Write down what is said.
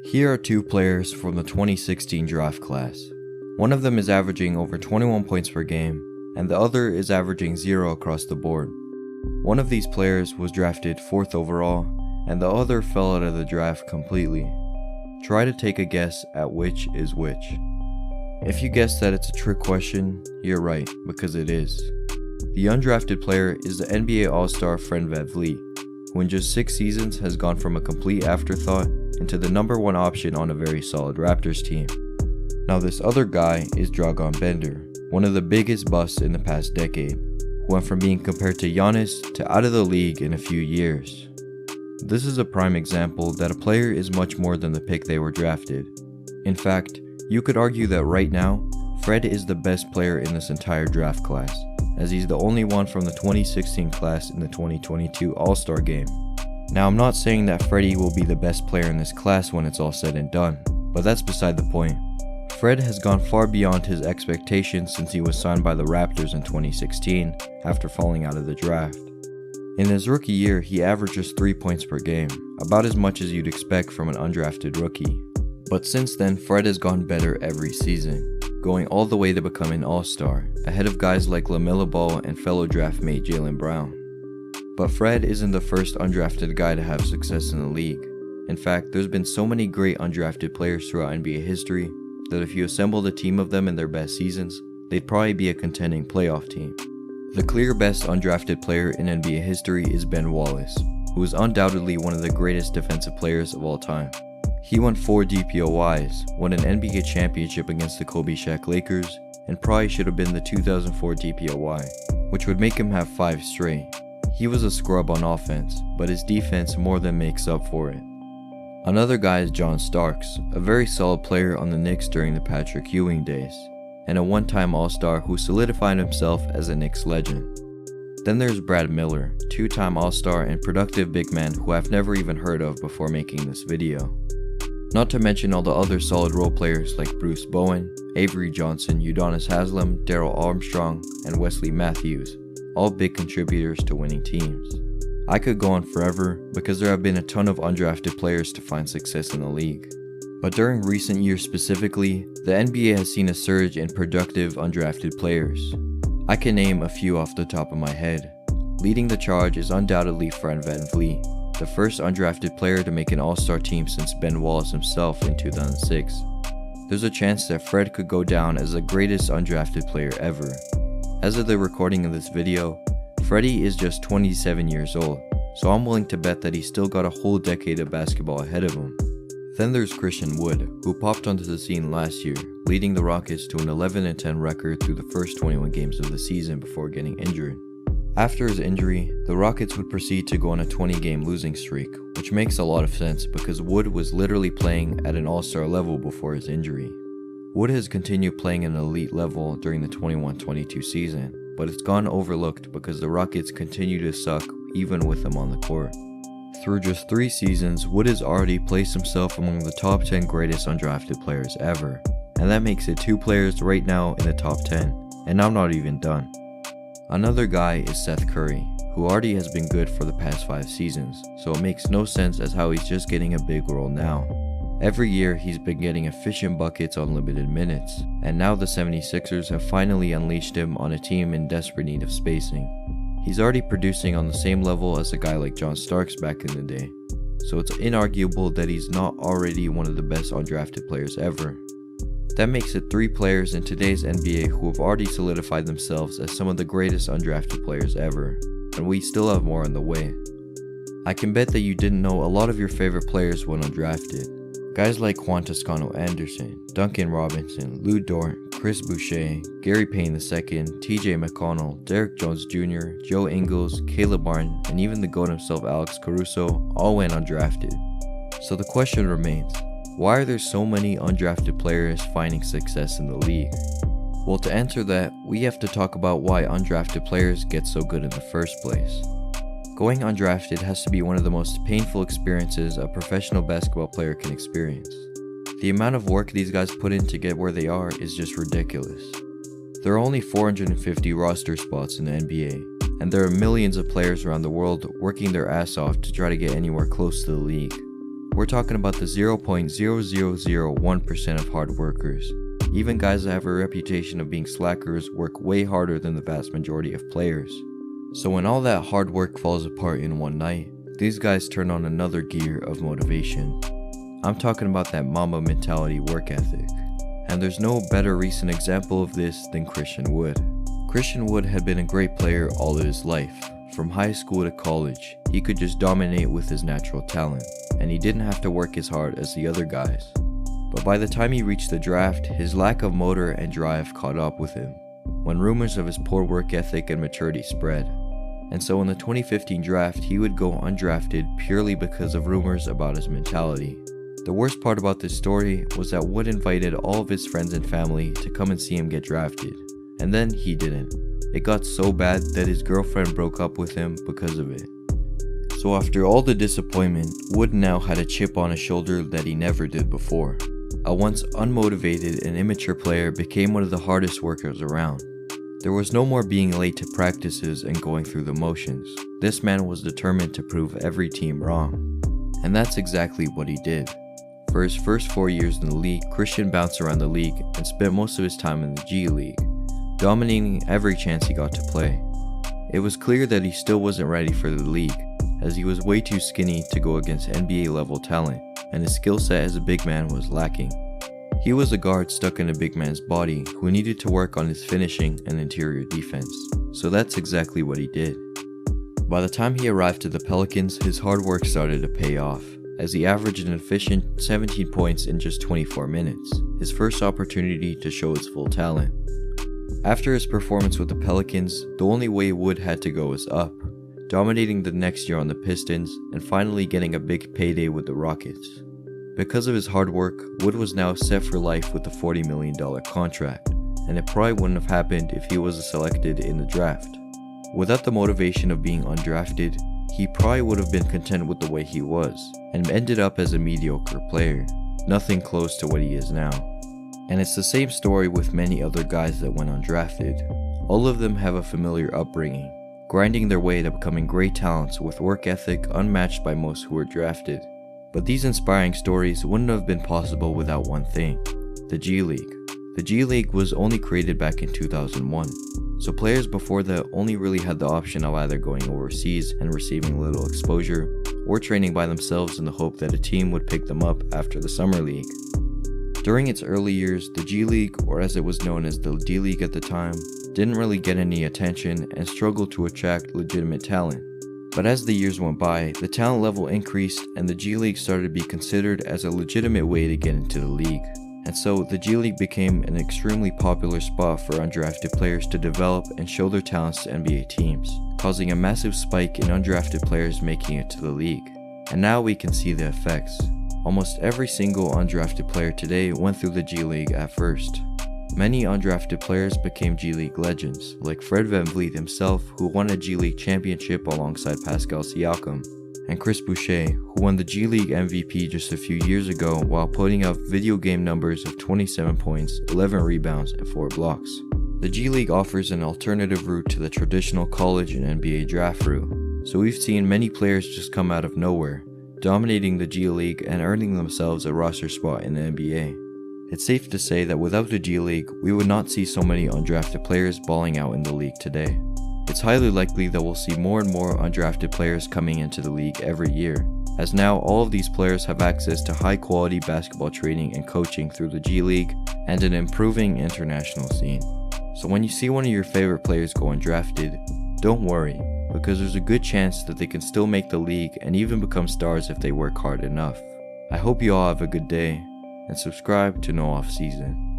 Here are two players from the 2016 draft class. One of them is averaging over 21 points per game, and the other is averaging 0 across the board. One of these players was drafted 4th overall, and the other fell out of the draft completely. Try to take a guess at which is which. If you guess that it's a trick question, you're right, because it is. The undrafted player is the NBA All-Star Vanvleet, who in just 6 seasons has gone from a complete afterthought into the #1 option on a very solid Raptors team. Now this other guy is Dragan Bender, one of the biggest busts in the past decade, who went from being compared to Giannis to out of the league in a few years. This is a prime example that a player is much more than the pick they were drafted. In fact, you could argue that right now, Fred is the best player in this entire draft class, as he's the only one from the 2016 class in the 2022 All-Star game. Now I'm not saying that Freddie will be the best player in this class when it's all said and done, but that's beside the point. Fred has gone far beyond his expectations since he was signed by the Raptors in 2016 after falling out of the draft. In his rookie year, he averaged just 3 points per game, about as much as you'd expect from an undrafted rookie. But since then, Fred has gone better every season, going all the way to become an all-star, ahead of guys like LaMelo Ball and fellow draft mate Jaylen Brown. But Fred isn't the first undrafted guy to have success in the league. In fact, there's been so many great undrafted players throughout NBA history that if you assembled a team of them in their best seasons, they'd probably be a contending playoff team. The clear best undrafted player in NBA history is Ben Wallace, who is undoubtedly one of the greatest defensive players of all time. He won 4 DPOYs, won an NBA championship against the Kobe Shaq Lakers, and probably should have been the 2004 DPOY, which would make him have 5 straight. He was a scrub on offense, but his defense more than makes up for it. Another guy is John Starks, a very solid player on the Knicks during the Patrick Ewing days, and a one-time All-Star who solidified himself as a Knicks legend. Then there's Brad Miller, 2-time All-Star and productive big man who I've never even heard of before making this video. Not to mention all the other solid role players like Bruce Bowen, Avery Johnson, Udonis Haslem, Darrell Armstrong, and Wesley Matthews, all big contributors to winning teams. I could go on forever because there have been a ton of undrafted players to find success in the league. But during recent years specifically, the NBA has seen a surge in productive undrafted players. I can name a few off the top of my head. Leading the charge is undoubtedly Fred VanVleet, the first undrafted player to make an all-star team since Ben Wallace himself in 2006. There's a chance that Fred could go down as the greatest undrafted player ever. As of the recording of this video, Freddie is just 27 years old, so I'm willing to bet that he's still got a whole decade of basketball ahead of him. Then there's Christian Wood, who popped onto the scene last year, leading the Rockets to an 11-10 record through the first 21 games of the season before getting injured. After his injury, the Rockets would proceed to go on a 20-game losing streak, which makes a lot of sense because Wood was literally playing at an all-star level before his injury. Wood has continued playing at an elite level during the 21-22 season, but it's gone overlooked because the Rockets continue to suck even with him on the court. Through just 3 seasons, Wood has already placed himself among the top 10 greatest undrafted players ever, and that makes it 2 players right now in the top 10, and I'm not even done. Another guy is Seth Curry, who already has been good for the past 5 seasons, so it makes no sense as how he's just getting a big role now. Every year he's been getting efficient buckets on limited minutes, and now the 76ers have finally unleashed him on a team in desperate need of spacing. He's already producing on the same level as a guy like John Starks back in the day, so it's inarguable that he's not already one of the best undrafted players ever. That makes it 3 players in today's NBA who have already solidified themselves as some of the greatest undrafted players ever, and we still have more on the way. I can bet that you didn't know a lot of your favorite players when undrafted. Guys like Juan Toscano-Anderson, Duncan Robinson, Lou Dort, Chris Boucher, Gary Payne II, TJ McConnell, Derrick Jones Jr., Joe Ingles, Caleb Martin, and even the GOAT himself Alex Caruso all went undrafted. So the question remains, why are there so many undrafted players finding success in the league? Well, to answer that, we have to talk about why undrafted players get so good in the first place. Going undrafted has to be one of the most painful experiences a professional basketball player can experience. The amount of work these guys put in to get where they are is just ridiculous. There are only 450 roster spots in the NBA, and there are millions of players around the world working their ass off to try to get anywhere close to the league. We're talking about the 0.0001% of hard workers. Even guys that have a reputation of being slackers work way harder than the vast majority of players. So when all that hard work falls apart in one night, these guys turn on another gear of motivation. I'm talking about that Mamba mentality work ethic. And there's no better recent example of this than Christian Wood. Christian Wood had been a great player all of his life. From high school to college, he could just dominate with his natural talent, and he didn't have to work as hard as the other guys. But by the time he reached the draft, his lack of motor and drive caught up with him, when rumors of his poor work ethic and maturity spread. And so in the 2015 draft, he would go undrafted purely because of rumors about his mentality. The worst part about this story was that Wood invited all of his friends and family to come and see him get drafted, and then he didn't. It got so bad that his girlfriend broke up with him because of it. So after all the disappointment, Wood now had a chip on his shoulder that he never did before. A once unmotivated and immature player became one of the hardest workers around. There was no more being late to practices and going through the motions. This man was determined to prove every team wrong. And that's exactly what he did. For his first 4 years in the league, Christian bounced around the league and spent most of his time in the G League, dominating every chance he got to play. It was clear that he still wasn't ready for the league, as he was way too skinny to go against NBA level talent, and his skill set as a big man was lacking. He was a guard stuck in a big man's body who needed to work on his finishing and interior defense, so that's exactly what he did. By the time he arrived to the Pelicans, his hard work started to pay off, as he averaged an efficient 17 points in just 24 minutes, his first opportunity to show his full talent. After his performance with the Pelicans, the only way Wood had to go was up, dominating the next year on the Pistons and finally getting a big payday with the Rockets. Because of his hard work, Wood was now set for life with a $40 million contract, and it probably wouldn't have happened if he was selected in the draft. Without the motivation of being undrafted, he probably would have been content with the way he was, and ended up as a mediocre player, nothing close to what he is now. And it's the same story with many other guys that went undrafted. All of them have a familiar upbringing, grinding their way to becoming great talents with work ethic unmatched by most who were drafted. But these inspiring stories wouldn't have been possible without one thing: the G League. The G League was only created back in 2001, so players before that only really had the option of either going overseas and receiving little exposure, or training by themselves in the hope that a team would pick them up after the summer league. During its early years, the G League, or as it was known as the D League at the time, didn't really get any attention and struggled to attract legitimate talent. But as the years went by, the talent level increased and the G League started to be considered as a legitimate way to get into the league. And so the G League became an extremely popular spot for undrafted players to develop and show their talents to NBA teams, causing a massive spike in undrafted players making it to the league. And now we can see the effects. Almost every single undrafted player today went through the G League at first. Many undrafted players became G League legends, like Fred Vanvleet himself, who won a G League championship alongside Pascal Siakam, and Chris Boucher, who won the G League MVP just a few years ago while putting up video game numbers of 27 points, 11 rebounds, and 4 blocks. The G League offers an alternative route to the traditional college and NBA draft route, so we've seen many players just come out of nowhere, dominating the G League and earning themselves a roster spot in the NBA. It's safe to say that without the G League, we would not see so many undrafted players balling out in the league today. It's highly likely that we'll see more and more undrafted players coming into the league every year, as now all of these players have access to high quality basketball training and coaching through the G League and an improving international scene. So when you see one of your favorite players go undrafted, don't worry, because there's a good chance that they can still make the league and even become stars if they work hard enough. I hope you all have a good day, and subscribe to No Off Season.